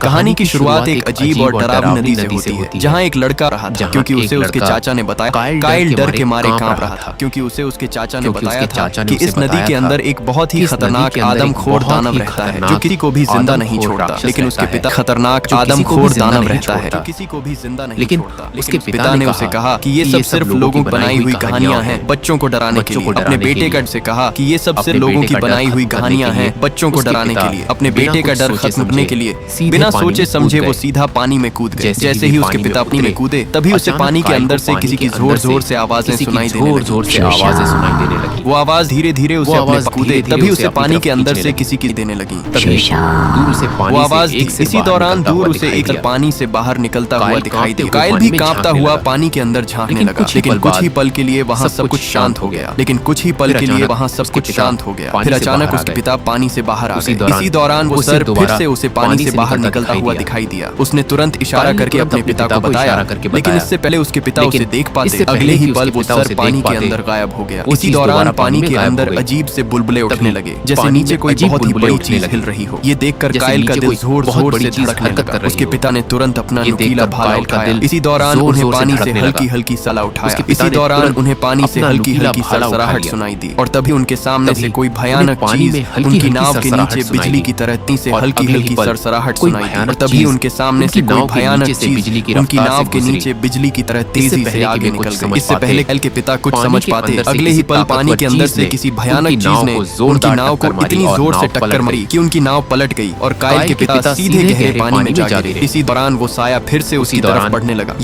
कहानी की शुरुआत एक अजीब और डरावनी नदी से होती है, जहाँ एक लड़का रहा था, क्योंकि उसे उसके चाचा ने बताया काइल डर के मारे कांप रहा था, क्योंकि उसे उसके चाचा ने बताया था कि इस नदी के अंदर एक बहुत ही खतरनाक आदमखोर दानव रहता है जो किसी को भी जिंदा नहीं छोड़ता। लेकिन उसके पिता खतरनाक आदमखोर दानव रहता है जो किसी को भी जिंदा नहीं छोड़ता। लेकिन पिता ने उसे कहा कि ये सब सिर्फ लोगों की बनाई हुई कहानियां हैं, बच्चों को डराने के लिए। अपने बेटे का से कहा कि ये सब सिर्फ लोगों की बनाई हुई कहानियां हैं, बच्चों को डराने के लिए। अपने बेटे का डर खत्म करने के लिए बिना सोचे समझे वो सीधा पानी में कूद गए। जैसे ही उसके पिता पानी में कूदे, तभी उसे पानी के अंदर से किसी की जोर जोर से आवाजें सुनाई देने लगी। वो आवाज धीरे धीरे उसे अपने कूदे, तभी उसे पानी के अंदर से किसी की देने लगी। वो आवाज इसी दौरान दूर उसे एक पानी से बाहर निकलता हुआ दिखाई दिया। काइल भी कांपता हुआ पानी के अंदर झांकने लगा, लेकिन कुछ ही पल के लिए वहाँ सब कुछ शांत हो गया। लेकिन कुछ ही पल के लिए वहाँ सब कुछ शांत हो गया। फिर अचानक उसके पिता पानी से बाहर आ गए। इसी दौरान वो सर फिर से उसे पानी से बाहर निकलता हुआ दिखाई दिया। उसने तुरंत इशारा करके अपने पिता को बताया, लेकिन इससे पहले उसके पिता उसे देख पाते, अगले ही पल वो सर पानी के अंदर गायब हो गया। इसी दौरान पानी के अंदर अजीब से बुलबुले उठने लगे, जैसे नीचे कोई बहुत ही बड़ी चीज हिल रही हो। ये देखकर काइल का दिल जोर जोर से धड़कने लगा। उसके पिता ने तुरंत अपना नुकीला भाला उठाया। इसी दौरान उन्हें पानी से हल्की हल्की सला उठाया। इसी दौरान उन्हें पानी से हल्की हल्की सरसराहट सुनाई दी, और तभी उनके सामने से कोई भयानक चीज उनकी नाव के नीचे बिजली की तरह से हल्की हल्की सरसराहट सुनाई दी। और तभी उनके सामने से कोई भयानक चीज उनकी नाव के नीचे बिजली की तरह तेजी से आगे निकल गई। इससे पहले काइल के पिता कुछ समझ पाते, अगले ही पल पानी के अंदर से किसी भयानक चीज ने उनकी नाव को इतनी जोर से टक्कर मारी कि उनकी नाव पलट गई और काइल के पिता सीधे गहरे पानी में जा गिरे। इसी दौरान वो साया फिर से उसकी तरफ बढ़ने लगा।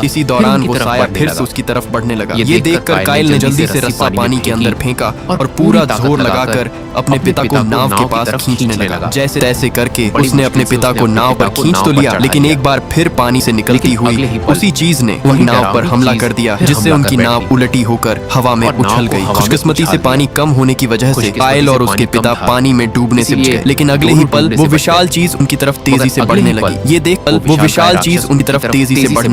इसी दौरान वो साया फिर से उसकी तरफ बढ़ने लगा। ये देखकर काइल ने जल्दी से रस्सा पानी के अंदर फेंका और पूरा जोर लगाकर अपने पिता को नाव के पास खींचने लगा। जैसे तैसे करके उसने अपने पिता को नाव पर खींच तो लिया, लेकिन एक बार फिर पानी से निकलती हुई उसी चीज ने वही नाव पर हमला कर दिया, जिससे उनकी नाव उलटी होकर हवा में उछल गई। खुशकिस्मती से पानी कम होने की वजह से काइल और उसके पिता पानी में डूबने से बचे, लेकिन अगले ही पल वो विशाल चीज उनकी तरफ तेजी से बढ़ने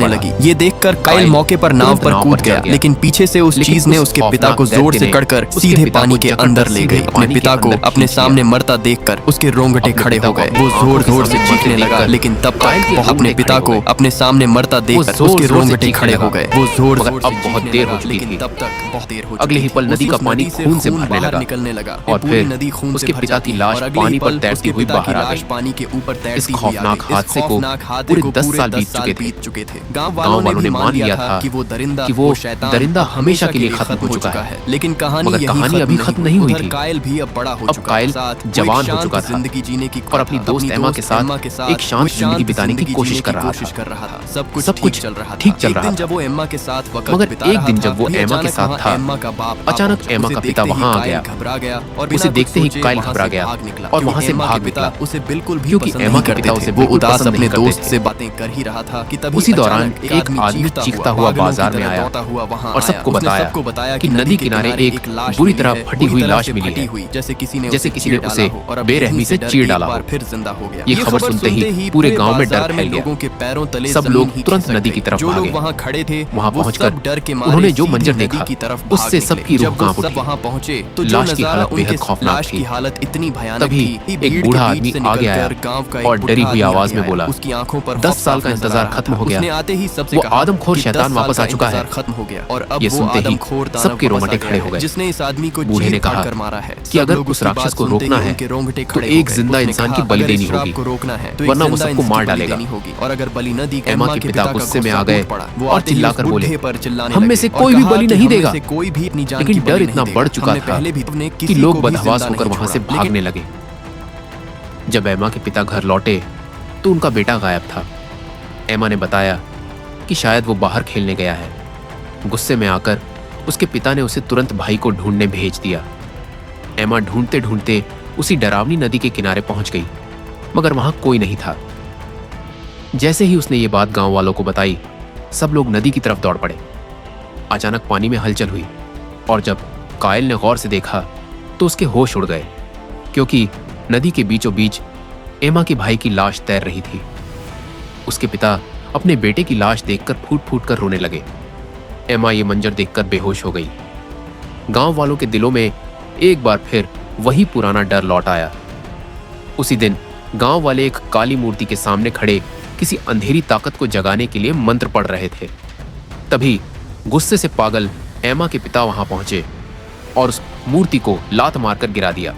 लगी। ये देखकर काइल मौके पर नाव पर कूद गया, लेकिन पीछे से उस चीज ने उसके पिता को जोर से कड़कर सीधे पानी के अंदर ले गई। अपने पिता को अपने सामने मरता देखकर उसके रोंगटे खड़े हो गए। वो जोर जोर से चीखने लगा, लेकिन तब तक अपने पिता को अपने सामने मरता देखकर उसके रोंगटे खड़े हो गए। वो जोर अब बहुत देर हो चुकी थी। तब तक बहुत देर हो चुकी। अगले ही पल नदी का पानी खून से भरने निकलने लगा और फिर नदी खून उसके पिता की लाश पानी पर तैरती हुई बाहर आ गई। पानी के ऊपर इस खौफनाक हादसे को पूरे 10 साल बीत चुके थे। गांव वालों ने मान लिया था कि वो दरिंदा हमेशा के लिए खत्म हो चुका है। लेकिन कहानी अभी खत्म नहीं हुई थी। काइल भी अब बड़ा हो चुका था। काइल जवान हो चुका था, जिंदगी जीने की और अपनी दोस्त एमा के साथ एक शांत जिंदगी बिताने की कोशिश कर रहा था। सब कुछ ठीक चल रहा था। जब वो एम्मा के साथ वक्त मगर एक दिन जब वो एम्मा के साथ था, अचानक एम्मा का पिता वहाँ आ गया। घबरा गया और उसे देखते ही काइल घबरा गया और वहाँ से भाग निकला। उसे बिल्कुल भी क्योंकि एम्मा के पिता उसे वो उदास अपने दोस्त से बातें कर ही रहा था कि तभी उसी दौरान एक आदमी चीखता हुआ बाजार में आया और सबको बताया कि नदी किनारे एक बुरी तरह फटी हुई लाश मिली है, जैसे किसी ने उसे बेरहमी से चीर डाला हो। फिर जिंदा हो गया। ये खबर सुनते ही पूरे गांव में डर फैल गया। सब लोग तुरंत नदी की तरफ भागे। वहाँ खड़े थे, वहाँ पहुंचकर डर के उन्होंने जो मंजर देखा उससे सबकी रूह कांप उठी। वहाँ पहुँचे तो लाश की हालत बेहद खौफनाक थी। हालत इतनी भयानक तभी एक बूढ़ा आदमी आगे आया और डरी हुई आवाज में बोला, उसकी आंखों पर 10 साल का इंतजार खत्म हो गया। आते ही सबसे वो आदमखोर शैतान वापस आ चुका है। खत्म हो गया। और अब ये सुनते ही सबके रोंगटे खड़े हो गए। जिसने इस आदमी को बूढ़े ने कहा मारा है कि अगर उस राक्षस को रोकना है तो एक जिंदा इंसान की बलि देनी होगी, वरना वो सबको मार डालेगा। और अगर बलि न दी, एम्मा के पिता गुस्से में आ गए और चिल्लाकर बोले, हम में से कोई भी बलि नहीं देगा। लेकिन डर इतना बढ़ चुका था कि लोग बदहवास होकर वहां से भागने लगे। जब एम्मा के पिता घर लौटे तो उनका बेटा गायब था। एम्मा ने बताया कि शायद वो बाहर खेलने गया है। गुस्से में आकर उसके पिता ने उसे तुरंत भाई को ढूंढने भेज दिया। एम्मा ढूंढते ढूंढते उसी डरावनी नदी के किनारे पहुंच गई, मगर वहां कोई नहीं था। जैसे ही उसने ये बात गांव वालों को बताई, सब लोग नदी की तरफ दौड़ पड़े। अचानक पानी में हलचल हुई और जब काइल ने गौर से देखा तो उसके होश उड़ गए, क्योंकि नदी के बीचों बीच एम्मा के भाई की लाश तैर रही थी। उसके पिता अपने बेटे की लाश देखकर फूट फूट कर रोने लगे। एम्मा ये मंजर देखकर बेहोश हो गई। गांव वालों के दिलों में एक बार फिर वही पुराना डर लौट आया। उसी दिन गांव वाले एक काली मूर्ति के सामने खड़े किसी अंधेरी ताकत को जगाने के लिए मंत्र पढ़ रहे थे। तभी गुस्से से पागल एमा के पिता वहां पहुंचे और उस मूर्ति को लात मारकर गिरा दिया।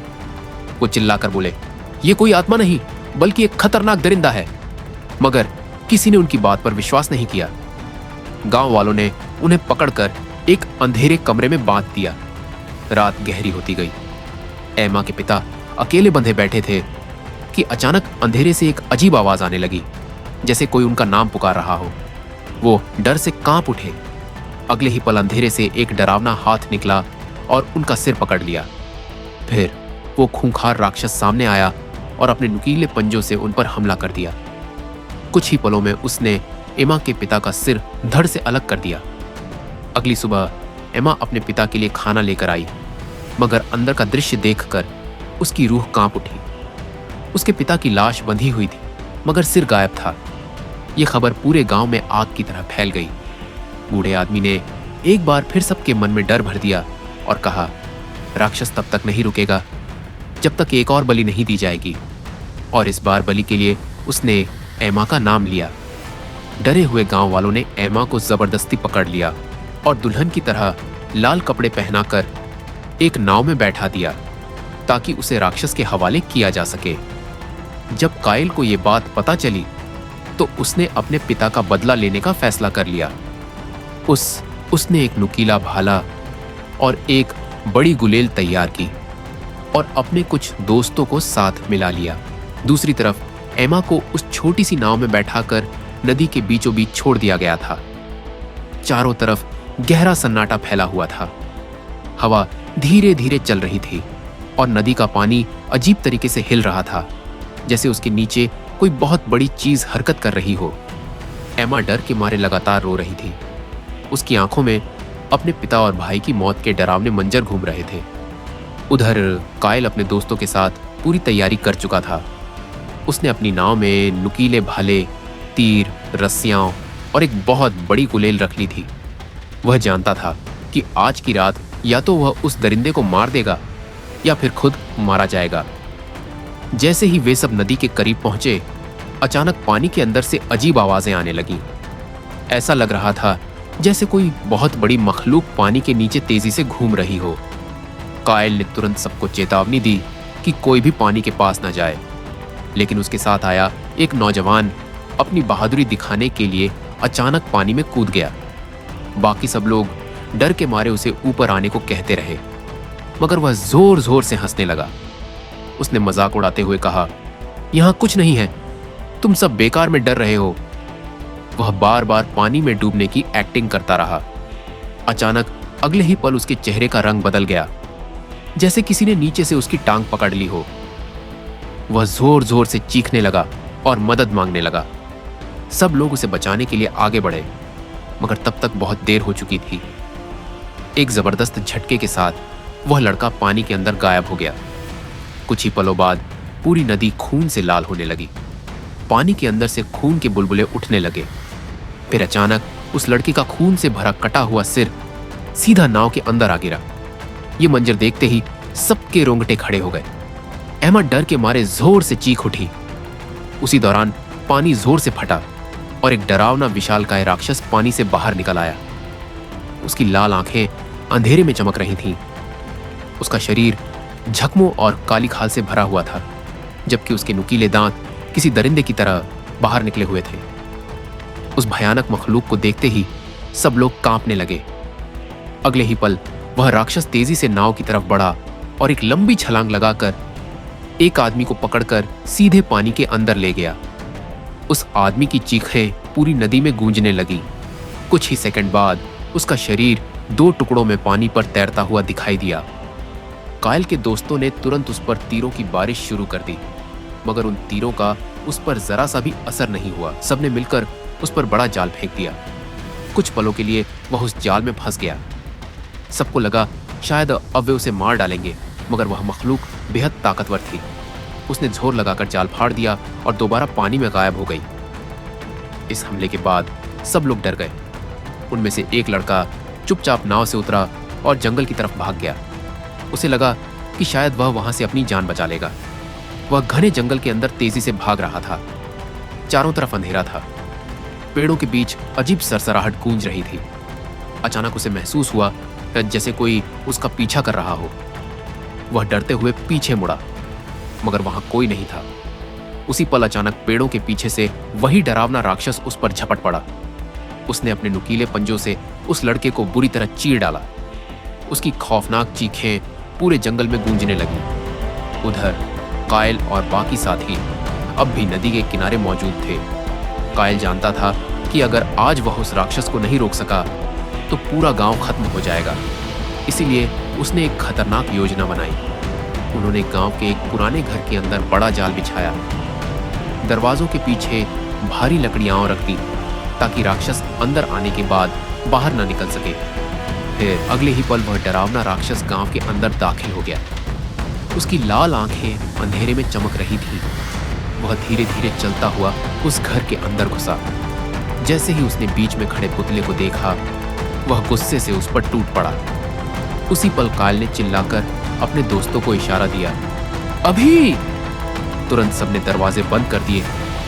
वो चिल्लाकर बोले, ये कोई आत्मा नहीं बल्कि एक खतरनाक दरिंदा है। मगर किसी ने उनकी बात पर विश्वास नहीं किया। गांव वालों ने उन्हें पकड़कर एक अंधेरे कमरे में बांध दिया। रात गहरी होती गई। एमा के पिता अकेले बंधे बैठे थे कि अचानक अंधेरे से एक अजीब आवाज आने लगी, जैसे कोई उनका नाम पुकार रहा हो। वो डर से कांप उठे। अगले ही पल अंधेरे से एक डरावना हाथ निकला और उनका सिर पकड़ लिया। फिर वो खूंखार राक्षस सामने आया और अपने नुकीले पंजों से उन पर हमला कर दिया। कुछ ही पलों में उसने एमा के पिता का सिर धड़ से अलग कर दिया। अगली सुबह एमा अपने पिता के लिए खाना लेकर आई, मगर अंदर का दृश्य देखकर उसकी रूह कांप उठी। उसके पिता की लाश बंधी हुई थी, मगर सिर गायब था। यह खबर पूरे गांव में आग की तरह फैल गई। बूढ़े आदमी ने एक बार फिर सबके मन में डर भर दिया और कहा, राक्षस तब तक नहीं रुकेगा जब तक एक और बलि नहीं दी जाएगी। और इस बार बलि के लिए उसने एमा का नाम लिया। डरे हुए गांव वालों ने एमा को जबरदस्ती पकड़ लिया और दुल्हन की तरह लाल कपड़े पहनाकर एक नाव में बैठा दिया ताकि उसे राक्षस के हवाले किया जा सके। जब कायल को यह बात पता चली तो उसने अपने पिता का बदला लेने का फैसला कर लिया। उसने एक नुकीला भाला और एक बड़ी गुलेल तैयार की और अपने कुछ दोस्तों को साथ मिला लिया। दूसरी तरफ एमा को उस छोटी सी नाव में बैठाकर नदी के बीचों बीच छोड़ दिया गया था। चारों तरफ गहरा सन्नाटा फैला हुआ था। हवा धीरे धीरे चल रही थी और नदी का पानी अजीब तरीके से हिल रहा था, जैसे उसके नीचे कोई बहुत बड़ी चीज हरकत कर रही हो। एमा डर के मारे लगातार रो रही थी। उसकी आंखों में अपने पिता और भाई की मौत के डरावने मंजर घूम रहे थे। उधर कायल अपने दोस्तों के साथ पूरी तैयारी कर चुका था। उसने अपनी नाव में नुकीले भाले, तीर, रस्सियां और एक बहुत बड़ी गुलेल रख ली थी। वह जानता था कि आज की रात या तो वह उस दरिंदे को मार देगा या फिर खुद मारा जाएगा। जैसे ही वे सब नदी के करीब पहुंचे, अचानक पानी के अंदर से अजीब आवाजें आने लगीं। ऐसा लग रहा था जैसे कोई बहुत बड़ी मखलूक पानी के नीचे तेजी से घूम रही हो। कायल ने तुरंत सबको चेतावनी दी कि कोई भी पानी के पास न जाए, लेकिन उसके साथ आया एक नौजवान अपनी बहादुरी दिखाने के लिए अचानक पानी में कूद गया। बाकी सब लोग डर के मारे उसे ऊपर आने को कहते रहे, मगर वह जोर जोर से हंसने लगा। उसने मजाक उड़ाते हुए कहा, यहां कुछ नहीं है, तुम सब बेकार में डर रहे हो। वह बार बार पानी में डूबने की एक्टिंग करता रहा। अचानक अगले ही पल उसके चेहरे का रंग बदल गया, जैसे किसी ने नीचे से उसकी टांग पकड़ ली हो। वह जोर जोर से चीखने लगा और मदद मांगने लगा। सब लोग उसे बचाने के लिए आगे बढ़े, मगर तब तक बहुत देर हो चुकी थी। एक जबरदस्त झटके के साथ वह लड़का पानी के अंदर गायब हो गया। कुछ ही पलों बाद पूरी नदी खून से लाल होने लगी। पानी के अंदर से खून के बुलबुले उठने लगे। फिर अचानक उस लड़के का खून से भरा कटा हुआ सिर सीधा नाव के अंदर आ गिरा। ये मंजर देखते ही सबके रोंगटे खड़े हो गए। एमा डर के मारे जोर से चीख उठी। उसी दौरान पानी जोर से फटा और एक डरावना विशालकाय राक्षस पानी से बाहर निकल आया। उसकी लाल आंखें अंधेरे में चमक रही थीं। उसका शरीर जख्मों और काली खाल से भरा हुआ था, जबकि उसके नुकीले दांत किसी दरिंदे की तरह बाहर निकले हुए थे। उस भयानक मखलूक को देखते ही सब लोग कांपने लगे। अगले ही पल वह राक्षस तेजी से नाव की तरफ बढ़ा और एक लंबी छलांग लगाकर एक आदमी को पकड़कर सीधे पानी के अंदर ले गया। उस आदमी की चीखें पूरी नदी में गूंजने लगी। कुछ ही सेकंड बाद उसका शरीर 2 टुकड़ों में पानी पर तैरता हुआ दिखाई दिया। कायल के दोस्तों ने तुरंत उस पर तीरों की बारिश शुरू कर दी, मगर उन तीरों का उस पर जरा सा भी असर नहीं हुआ। सबने मिलकर उस पर बड़ा जाल फेंक दिया। कुछ पलों के लिए वह उस जाल में फंस गया। सबको लगा शायद अब वे उसे मार डालेंगे, मगर वह मखलूक बेहद ताकतवर थी। उसने जोर लगाकर जाल फाड़ दिया और दोबारा पानी में गायब हो गई। इस हमले के बाद सब लोग डर गए। उनमें से एक लड़का चुपचाप नाव से उतरा और जंगल की तरफ भाग गया। उसे लगा कि शायद वह वहां से अपनी जान बचा लेगा, वह घने जंगल के अंदर तेजी से भाग रहा था। चारों तरफ अंधेरा था। पेड़ों के बीच अजीब सरसराहट गूंज रही थी। अचानक उसे महसूस हुआ जैसे कोई उसका पीछा कर रहा हो। वह डरते हुए पीछे मुड़ा, मगर वहां कोई नहीं था। उसी पल अचानक पेड़ों के पीछे से वही डरावना राक्षस उस पर झपट पड़ा। उसने अपने नुकीले पंजों से उस लड़के को बुरी तरह चीर डाला। उसकी खौफनाक चीखें पूरे जंगल में गूंजने लगी। उधर कायल और बाकी साथी अब भी नदी के किनारे मौजूद थे। कायल जानता था कि अगर आज वह उस राक्षस को नहीं रोक सका तो पूरा गांव खत्म हो जाएगा। इसीलिए उसने एक खतरनाक योजना बनाई। उन्होंने गांव के एक पुराने घर के अंदर बड़ा जाल बिछाया। दरवाजों के पीछे भारी लकड़ियां रख दी ताकि राक्षस अंदर आने के बाद बाहर न निकल सके। फिर अगले ही पल वह डरावना राक्षस गांव के अंदर दाखिल हो गया। उसकी लाल आंखें अंधेरे में चमक रही थीं। वह धीरे धीरे चलता हुआ उस घर के अंदर घुसा। जैसे ही उसने बीच में खड़े पुतले को देखा, वह गुस्से से उस पर टूट पड़ा। उसी पल कायल ने चिल्लाकर अपने दोस्तों को इशारा दिया, अभी! तुरंत सबने दरवाजे बंद कर दिए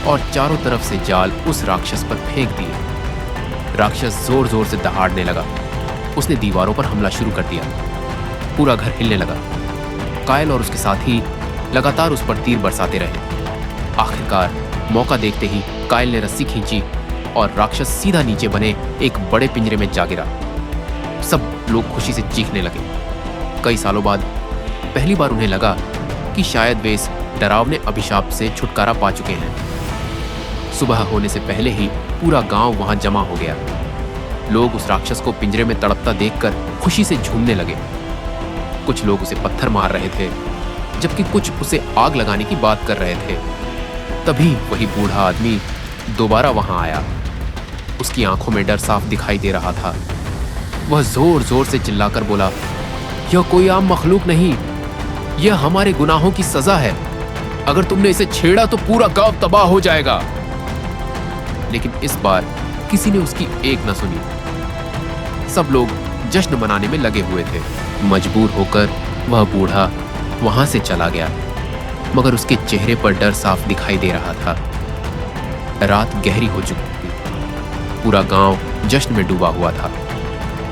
और चारों तरफ से जाल उस राक्षस पर फेंक दिए। राक्षस जोर जोर से दहाड़ने लगा। उसने दीवारों पर हमला शुरू कर दिया। पूरा घर हिलने लगा। कायल और उसके साथी लगातार उस पर तीर बरसाते रहे। आखिरकार मौका देखते ही कायल ने रस्सी खींची और राक्षस सीधा नीचे बने एक बड़े पिंजरे में जा गिरा। सब लोग खुशी से चीखने लगे। कई सालों बाद पहली बार उन्हें लगा कि शायद वे इस डरावने अभिशाप से छुटकारा पा चुके हैं। सुबह होने से पहले ही पूरा गांव वहां जमा हो गया। लोग उस राक्षस को पिंजरे में तड़पता देखकर खुशी से झूमने लगे। कुछ लोग उसे पत्थर मार रहे थे, जबकि कुछ उसे आग लगाने की बात कर रहे थे। तभी वही बूढ़ा आदमी दोबारा वहां आया। उसकी आंखों में डर साफ दिखाई दे रहा था। वह जोर जोर से चिल्लाकर बोला, यह कोई आम मखलूक नहीं, यह हमारे गुनाहों की सजा है। अगर तुमने इसे छेड़ा तो पूरा गांव तबाह हो जाएगा। लेकिन इस बार किसी ने उसकी एक न सुनी। सब लोग जश्न मनाने में लगे हुए थे। मजबूर होकर वह बूढ़ा वहां से चला गया, मगर उसके चेहरे पर डर साफ दिखाई दे रहा था। रात गहरी हो चुकी थी। पूरा गांव जश्न में डूबा हुआ था।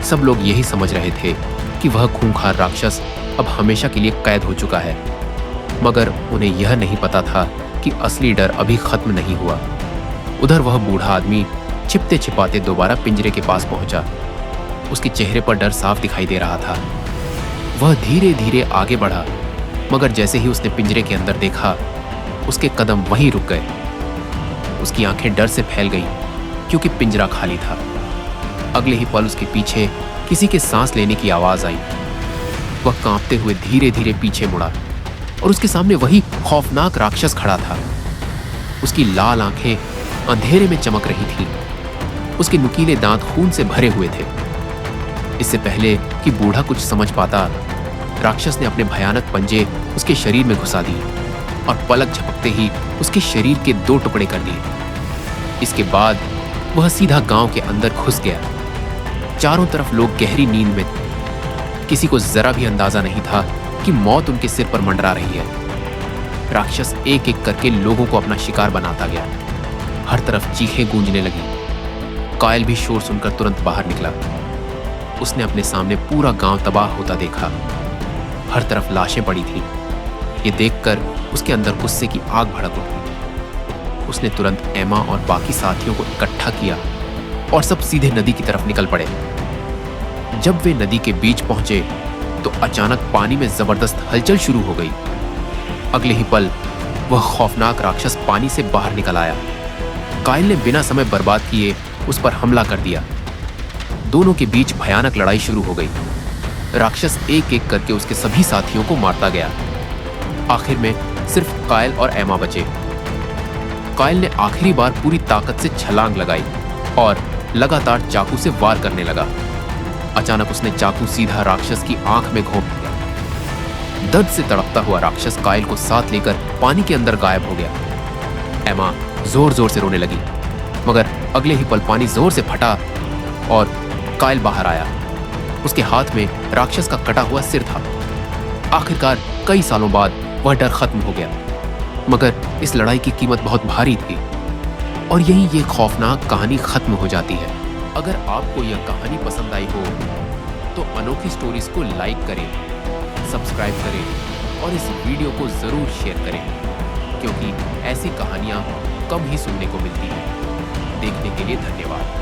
सब लोग यही समझ रहे थे कि वह खूंखार राक्षस अब हमेशा के लिए कैद हो चुका है, मगर उन्हें यह नहीं पता था कि असली डर अभी खत्म नहीं हुआ। उधर वह बूढ़ा आदमी छिपते छिपाते दोबारा पिंजरे के पास पहुंचा। उसके चेहरे पर डर साफ दिखाई दे रहा था। वह धीरे धीरे आगे बढ़ा, मगर जैसे ही उसने पिंजरे के अंदर देखा, उसके कदम वहीं रुक गए। उसकी आंखें डर से फैल गईं, क्योंकि पिंजरा खाली था। अगले ही पल उसके पीछे किसी के सांस लेने की आवाज आई। वह कांपते हुए धीरे धीरे पीछे मुड़ा और उसके सामने वही खौफनाक राक्षस खड़ा था। उसकी लाल आंखें अंधेरे में चमक रही थीं। उसके नुकीले दांत खून से भरे हुए थे। इससे पहले कि बूढ़ा कुछ समझ पाता, राक्षस ने अपने भयानक पंजे उसके शरीर में घुसा दिए और पलक झपकते ही उसके शरीर के 2 टुकड़े कर दिए। इसके बाद वह सीधा गांव के अंदर घुस गया। चारों तरफ लोग गहरी नींद में थे। किसी को जरा भी अंदाजा नहीं था कि मौत उनके सिर पर मंडरा रही है। राक्षस एक एक करके लोगों को अपना शिकार बनाता गया। हर तरफ चीखें गूंजने लगी। कायल भी शोर सुनकर तुरंत बाहर निकला। उसने अपने सामने पूरा गांव तबाह होता देखा। हर तरफ लाशें पड़ी थीं। ये देखकर उसके अंदर गुस्से की आग भड़क उठी। उसने तुरंत एमा और बाकी साथियों को इकट्ठा किया और सब सीधे नदी की तरफ निकल पड़े। जब वे नदी के बीच पहुंचे तो अचानक पानी में जबरदस्त हलचल शुरू हो गई। अगले ही पल वह खौफनाक राक्षस पानी से बाहर निकल आया। कायल ने बिना समय बर्बाद किए उस पर हमला कर दिया। दोनों के बीच भयानक लड़ाई शुरू हो गई। राक्षस एक एक करके उसके सभी साथियों को मारता गया। आखिर में सिर्फ कायल और एमा बचे। कायल ने आखिरी बार पूरी ताकत से छलांग लगाई और लगातार चाकू से वार करने लगा। अचानक उसने चाकू सीधा राक्षस की आंख में घोंप दिया। दर्द से तड़पता हुआ राक्षस कायल को साथ लेकर पानी के अंदर गायब हो गया। एमा जोर जोर से रोने लगी, मगर अगले ही पल पानी जोर से फटा और कायल बाहर आया। उसके हाथ में राक्षस का कटा हुआ सिर था। आखिरकार कई सालों बाद वह डर खत्म हो गया। मगर इस लड़ाई की कीमत बहुत भारी थी और यहीं ये खौफनाक कहानी खत्म हो जाती है। अगर आपको यह कहानी पसंद आई हो तो अनोखी स्टोरीज को लाइक करें, सब्सक्राइब करें और इस वीडियो को जरूर शेयर करें, क्योंकि ऐसी कहानियां कम ही सुनने को मिलती हैं। देखने के लिए धन्यवाद।